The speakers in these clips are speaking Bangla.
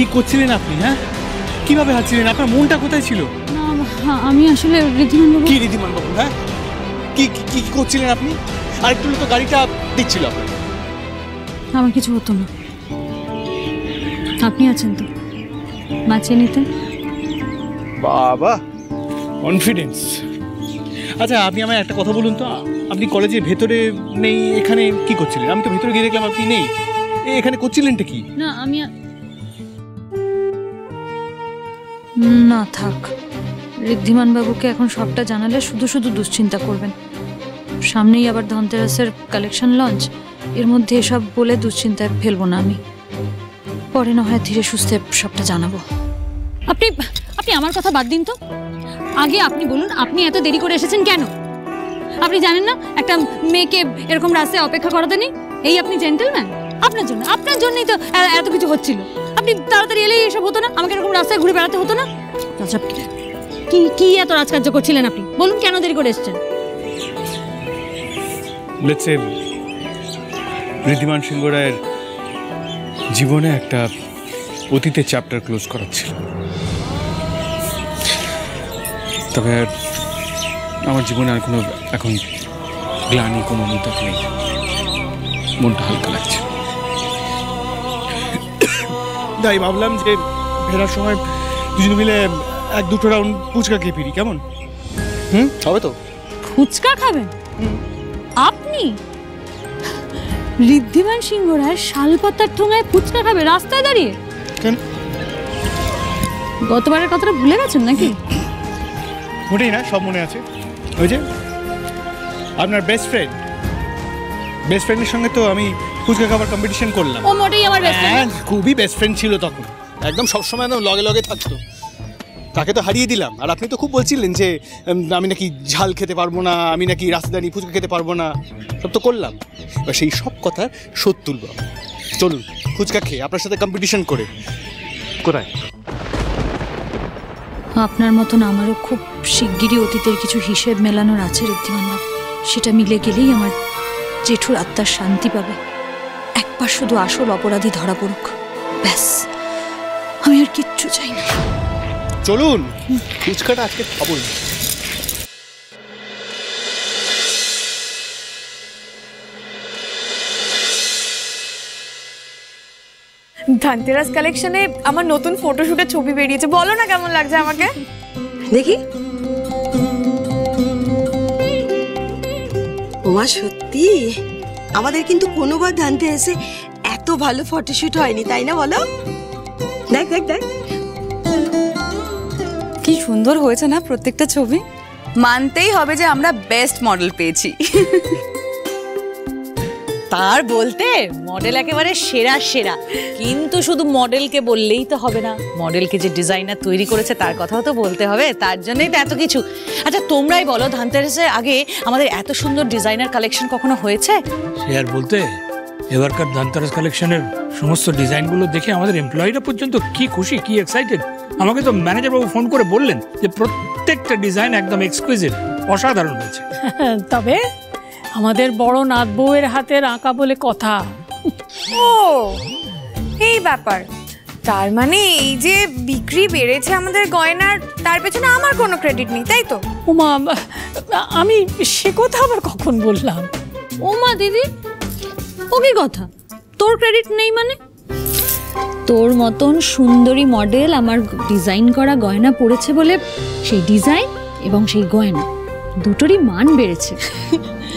কি করছিলেন আপনি? হ্যাঁ, কিভাবে হাঁটছিলেন? আপনার মনটা কোথায় ছিল? না আমি আসলে ঋদ্ধিমান বাবু। কি ঋদ্ধিমান বাবু? হ্যাঁ, কি কি করছিলেন আপনি? আর একটু তো গাড়িটা দিচ্ছিল আপনার। আমার কিছু হতো না, আপনি আছেন তো, বাঁচিয়ে নিতেন। বাবা, কনফিডেন্স। আচ্ছা, আপনি আমায় একটা কথা বলুন তো, আপনি কলেজের ভেতরে নেই, এখানে কি করছিলেন? আমি তো ভেতরে গিয়ে দেখলাম আপনি নেই, এখানে করছিলেনটা কি? না আমি না, থাক। ঋদ্ধিমান বাবুকে এখন সবটা জানালে শুধু শুধু দুশ্চিন্তা করবেন। সামনেই আবার ধনতেরাসের কালেকশন লঞ্চ, এর মধ্যে এসব বলে দুশ্চিন্তায় ফেলবো না আমি। পরে না হয় ধীরে সুস্থে সবটা জানাবো। আপনি আপনি আমার কথা বাদ দিন তো। আগে আপনি বলুন, আপনি এত দেরি করে এসেছেন কেন? আপনি জানেন না একটা মেয়েকে এরকম রাস্তায় অপেক্ষা করাতে নেই? এই আপনি জেন্টলম্যান। আপনার জন্যই তো এত কিছু হচ্ছিল। আপনি তাড়াতাড়ি এলেই এসব হতো না, আমাকে এরকম রাস্তায় ঘুরে বেড়াতে হতো না। কি এত রাজকার্য করছিলেন আপনি? বলুন কেন দেরি করে এসেছেন? ঋদ্ধিমান সিংহ রায়ের জীবনে একটা অতীতের চ্যাপ্টার ক্লোজ করাচ্ছিল। তবে আমার জীবনে আর কোনো এখন গ্লানি, কোনো অনুতাপ নেই। মনটা হালকা লাগছে। তাই ভাবলাম যে ফেরার সময় দুজন মিলে 1-2 রাউন্ড ফুচকা খেয়ে ফিরি, কেমন? হবে তো? ফুচকা খাবেন আপনি? ঋদ্ধিমান সিংহ রায় শালপাতার ঠোঙায় ফুচকা খাবে রাস্তায় দাঁড়িয়ে? কেন? গতবারের কথাটা ভুলে গেছেন নাকি? মোটেই না, সব মনে আছে। ওই যে আপনার বেস্ট ফ্রেন্ডের সঙ্গে তো আমি ফুচকা খাবার কম্পিটিশন করলাম। ও মোটেই আমার বেস্ট ফ্রেন্ড। খুবই বেস্ট ফ্রেন্ড ছিল তখন, একদম সবসময় না লগে লগে থাকতো। তাকে তো হারিয়ে দিলাম। আর আপনি তো খুব বলছিলেন যে আমি নাকি ঝাল খেতে পারবো না, আমি নাকি রাস্তা দাঁড়িয়ে ফুচকা খেতে পারবো না। সব তো করলাম। এবার সেই সব কথার শোধ তুলব। চলুন ফুচকা খেয়ে আপনার সাথে কম্পিটিশন করে। কোথায়? আপনার মতন আমারও খুব শিগগিরই অতীতের কিছু হিসেব মেলানোর আছে ঋদ্ধিমান বাবু। সেটা মিলে গেলেই আমার জেঠুর আত্মার শান্তি পাবে। একবার শুধু আসল অপরাধী ধরা পড়ুক, ব্যাস, আমি আর কিচ্ছু চাই না। চলুন, ফুচকাটা আজকে খাবো না। ধনতেরাস কালেকশনে আমার নতুন ফটোশুটের ছবি বেরিয়েছে, বলো না কেমন লাগছে আমাকে? দেখি। ওমা, সত্যি আমাদের কিন্তু কোনোবার ধনতেরাসে এত ভালো ফটোশুট হয়নি, তাই না বলো? দেখ দেখ দেখ, কি সুন্দর হয়েছে না প্রত্যেকটা ছবি। মানতেই হবে যে আমরা বেস্ট মডেল পেয়েছি। তার বলতে মডেল একেবারে সেরা সেরা, কিন্তু শুধু মডেলকে বললেই তো হবে না, মডেলকে যে ডিজাইনার তৈরি করেছে তার কথাও তো বলতে হবে, তার জন্যই তো এত কিছু। আচ্ছা তোমরাই বলো, ধনতেরাসের আগে আমাদের এত সুন্দর ডিজাইনার কালেকশন কখনো হয়েছে? সে আর বলতে, এবারকার ধনতেরাস কালেকশনের সমস্ত ডিজাইনগুলো দেখে আমাদের এমপ্লয়িরা পর্যন্ত কি খুশি, কি এক্সাইটেড। আমাকে তো ম্যানেজার বাবু ফোন করে বললেন যে প্রত্যেকটা ডিজাইন একদম এক্সকুইজিট, অসাধারণ হয়েছে। তবে আমাদের বড় নাত বউয়ের হাতের আঁকা বলে কথা। ও এই ব্যাপার, তার মানে এই যে বিক্রি বেড়েছে আমাদের গয়নার, তার পেছনে আমার কোনো ক্রেডিট নেই, তাই তো? ওমা, আমি সে কথা আবার কখন বললাম? ওমা দিদি, ও কি কথা? তোর ক্রেডিট নেই মানে? তোর মতন সুন্দরী মডেল আমার ডিজাইন করা গয়না পড়েছে বলে সেই ডিজাইন এবং সেই গয়না দুটোরই মান বেড়েছে।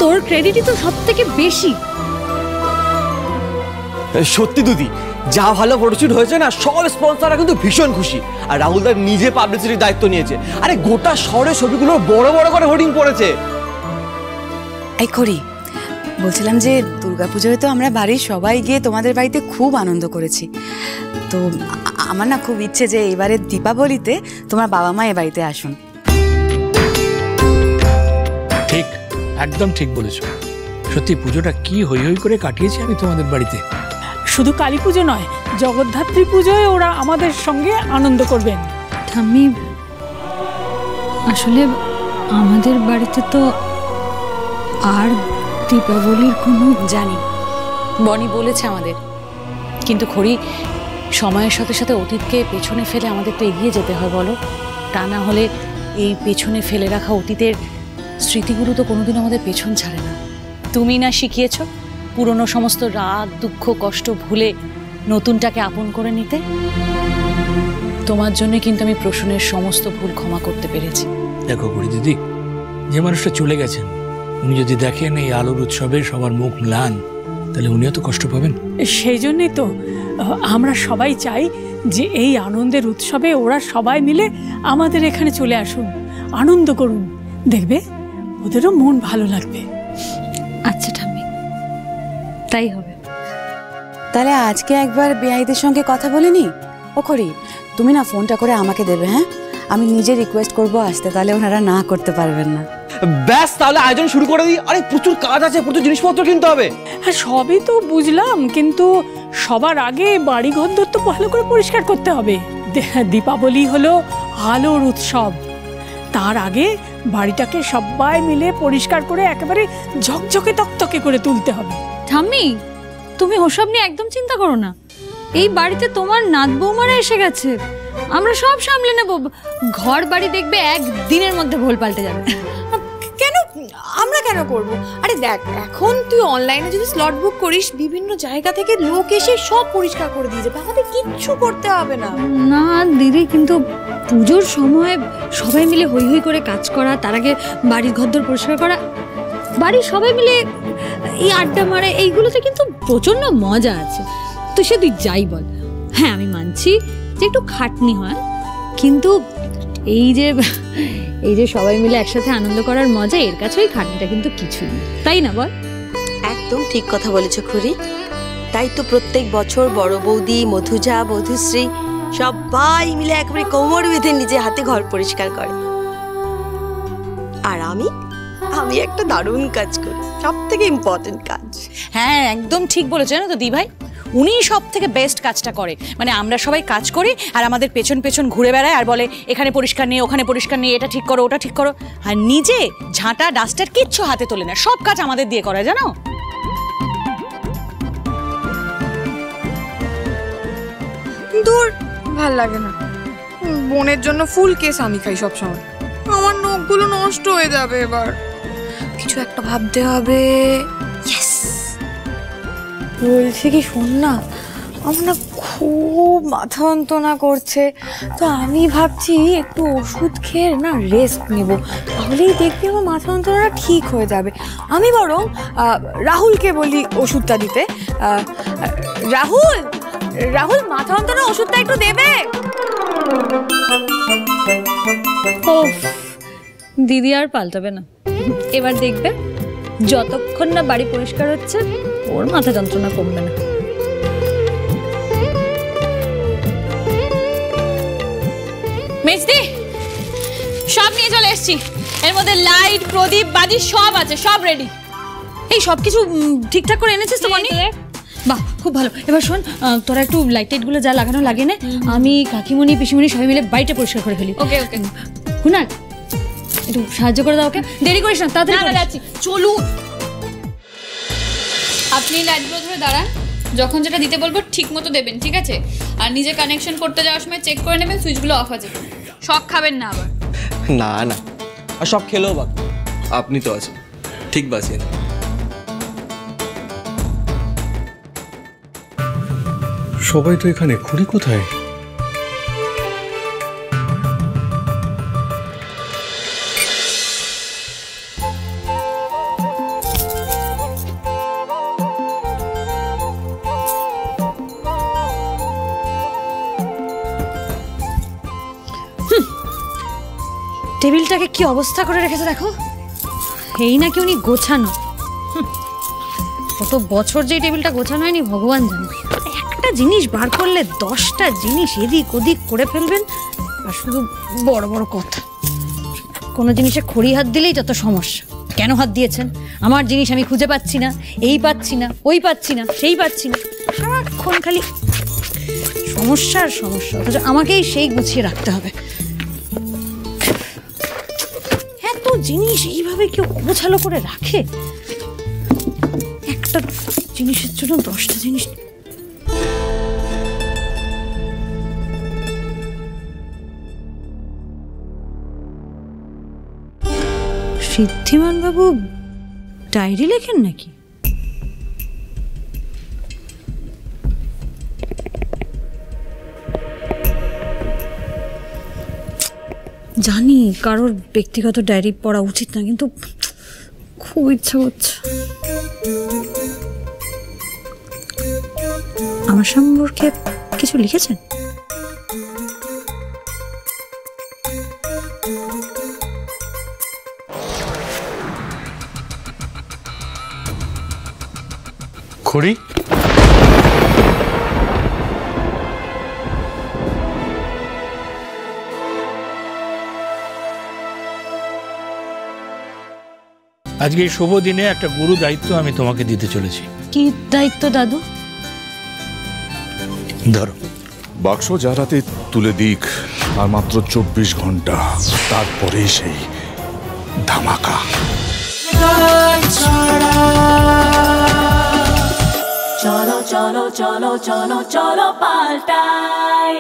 তোর ক্রেডিটই তো সব থেকে বেশি। সত্যি দিদি, যা ভালো ফটোশুট হয়েছে না, সব স্পন্সররা কিন্তু ভীষণ খুশি। আর রাহুল দা নিজে পাবলিসিটির দায়িত্ব নিয়েছে। আরে গোটা শহরে ছবিগুলো বড় বড় করে হোর্ডিং পড়েছে। এই করি, বলছিলাম যে দুর্গাপুজোয় তো আমরা বাড়ির সবাই গিয়ে তোমাদের বাড়িতে খুব আনন্দ করেছি। তো আমার না খুব ইচ্ছে যে এবারে দীপাবলিতে তোমার বাবা মা এ বাড়িতে আসুন। ঠিক, একদম ঠিক বলেছো। সত্যি পুজোটা কি হই হই করে কাটিয়েছি আমি তোমাদের বাড়িতে। শুধু কালী পুজো নয়, জগদ্ধাত্রী পুজোয় ওরা আমাদের সঙ্গে আনন্দ করবেন। ঠাম্মি, আসলে আমাদের বাড়িতে তো আর দীপাবলির কোনো, জানি বনি বলেছে আমাদের, কিন্তু খড়ি সময়ের সাথে সাথে অতীতকে পেছনে ফেলে আমাদের তো এগিয়ে যেতে হয় বলো। তা না হলে এই পেছনে ফেলে রাখা অতীতের স্মৃতিগুলো তো কোনোদিন আমাদের পেছন ছাড়ে না। তুমি না শিখিয়েছ পুরনো সমস্ত রাগ দুঃখ কষ্ট ভুলে নতুনটাকে আপন করে নিতে। তোমার জন্য কিন্তু আমি প্রসূনের সমস্ত ভুল ক্ষমা করতে পেরেছি। দেখো বুড়ি দিদি, যে মানুষটা চলে গেছেন উনি যদি দেখেন এই আলোর উৎসবে সবার মুখ ম্লান, তাহলে উনিও তো কষ্ট পাবেন। সেই জন্যই তো আমরা সবাই চাই যে এই আনন্দের উৎসবে ওরা সবাই মিলে আমাদের এখানে চলে আসুন, আনন্দ করুন, দেখবে ওদেরও মন ভালো লাগবে। আচ্ছা ঠাম্মি, তাই হবে। তাহলে আজকে একবার বেআইদের সঙ্গে কথা বলে নি। ও করি, তুমি না ফোনটা করে আমাকে দেবে, হ্যাঁ? আমি নিজে রিকোয়েস্ট করবো আসতে, তাহলে ওনারা না করতে পারবেন না। ব্যাস, তাহলে আয়োজন শুরু করে দিই। আরে প্রচুর কাজ আছে, প্রচুর জিনিসপত্র কিনতে হবে। হ্যাঁ সবই তো বুঝলাম, কিন্তু সবার আগে বাড়ি ঘর তো ভালো করে পরিষ্কার করতে হবে। দীপাবলি হলো আলোর উৎসব, তার আগে বাড়িটাকে সবাই মিলে পরিষ্কার করে একেবারে ঝকঝকে তকতকে করে তুলতে হবে। ঠাম্মি, তুমি ওসব নিয়ে একদম চিন্তা করো না। এই বাড়িতে তোমার নাত বৌমারা এসে গেছে, আমরা সব সামলে নেব। ঘর বাড়ি দেখবে একদিনের মধ্যে ভোল পাল্টে যাবে। কেন আমরা কেন করব? আরে দেখ, এখন তুই অনলাইনে যদি স্লট বুক করিস, বিভিন্ন জায়গা থেকে লোক এসে সব পরিষ্কার করে দিয়ে যাবে, আমাদের কিচ্ছু করতে হবে না। না দিদি, কিন্তু পুজোর সময় সবাই মিলে হই হই করে কাজ করা, তার আগে বাড়ির ঘরদোর পরিষ্কার করা, বাড়ির সবাই মিলে এই আড্ডা মারা, এইগুলোতে কিন্তু প্রচন্ড মজা আছে। তো সে তুই যাই বল, হ্যাঁ আমি মানছি যে একটু খাটনি হয়, কিন্তু এই যে সবাই মিলে একসাথে আনন্দ করার মজা, এর কাছে ওই খাটনিটা কিন্তু কিছুই না, তাই না বল? একদম ঠিক কথা বলেছ খুড়ি। তাই তো প্রত্যেক বছর বড় বৌদি, মধুজা, মধুশ্রী সবাই মিলে একেবারে কোমর বেঁধে নিজে হাতে ঘর পরিষ্কার করে। আর আমি একটা দারুণ কাজ করি, সব থেকে ইম্পর্টেন্ট কাজ। হ্যাঁ একদম ঠিক বলেছে, জানো তো দি ভাই, উনি সব থেকে বেস্ট কাজটা করে। মানে আমরা সবাই কাজ করি আর আমাদের পেছন পেছন ঘুরে বেড়ায় আর বলে এখানে পরিষ্কার নেই, ওখানে পরিষ্কার নেই, এটা ঠিক করো, ওটা ঠিক করো, আর নিজে ঝাঁটা ডাস্টার কিচ্ছু হাতে তোলে না, সব কাজ আমাদের দিয়ে করে, জানো? দূর, ভাল লাগে না। বোনের জন্য ফুল কেস আমি খাই সবসময়, আমার নখগুলো নষ্ট হয়ে যাবে। এবার কিছু একটা ভাবতে হবে। বলছি কি, শোন না, আমার না খুব মাথা যন্ত্রণা করছে, তো আমি ভাবছি একটু ওষুধ খেয়ে না রেস্ট নেব, তাহলেই দেখবি আমার মাথা যন্ত্রণাটা ঠিক হয়ে যাবে। আমি বরং রাহুলকে বলি ওষুধটা দিতে। রাহুল মাথা যন্ত্রণা ওষুধটা একটু দেবে। দিদি আর পাল্টাবে না, এবার দেখবে যতক্ষণ না বাড়ি পরিষ্কার হচ্ছে ওর মাথা যন্ত্রণা কমবে না। মেজদি, সব নিয়ে চলে এসেছি, এর মধ্যে লাইট, প্রদীপ, বাজি সব আছে, সব রেডি। এই সব কিছু ঠিকঠাক করে এনেছিস তো মনি? বাহ, খুব ভালো। এবার শোন, তোরা একটু লাইট টাইটগুলো যা লাগানো লাগে না, আমি কাকিমণি পিসিমণি সবাই মিলে বাড়িটা পরিষ্কার করে ফেলি। ওকে ওকে। হুনার, একটু সাহায্য করে দাও ওকে, দেরি করিস না, তাড়াতাড়ি যাচ্ছি, চলুন। আপনি লাইটগুলো ধরে দাঁড়ান, যখন যেটা দিতে বলবো ঠিক মতো দেবেন, ঠিক আছে? আর নিজে কানেকশন করতে যাওয়ার সময় চেক করে নেবেন সুইচগুলো অফ আছে। শক খাবেন না আবার। না না, আর সব খেলেও বাকি, আপনি তো আছেন, ঠিক বাঁচিয়ে নেন। সবাই তো এখানে, খুড়ি কোথায়? টেবিলটাকে কি অবস্থা করে রেখেছে দেখো, এই নাকি উনি গোছানো। কত বছর যে টেবিলটা গোছানো হয়নি ভগবান জানে। একটা জিনিস বার করলে 10টা জিনিস এদিক ওদিক করে ফেলবেন, আর শুধু বড় বড় কথা। কোনো জিনিসে খড়ি হাত দিলেই যত সমস্যা। কেন হাত দিয়েছেন? আমার জিনিস আমি খুঁজে পাচ্ছি না, এই পাচ্ছি না, ওই পাচ্ছি না, সেই পাচ্ছি না, সারাক্ষণ খালি সমস্যা আর সমস্যা, অথচ আমাকেই সেই গুছিয়ে রাখতে হবে। এত জিনিস এইভাবে কেউ গোছালো করে রাখে? একটা জিনিসের জন্য 10টা জিনিস। ঋদ্ধিমান বাবু ডায়েরি লেখেন নাকি? জানি কারোর ব্যক্তিগত ডায়েরি পড়া উচিত না, কিন্তু খুব ইচ্ছা হচ্ছে। আমার সম্পর্কে কিছু লিখেছেন? খড়ি, আজকে এই শুভ দিনে একটা গুরু দায়িত্ব আমি তোমাকে দিতে চলেছি। কি দায়িত্ব দাদু? ধরো। বাক্স যার হাতে তুলে দিক, আর মাত্র 24 ঘন্টা, তারপরেই সেই ধামাকা। চলো চলো চলো চলো চলো পাল্টাই।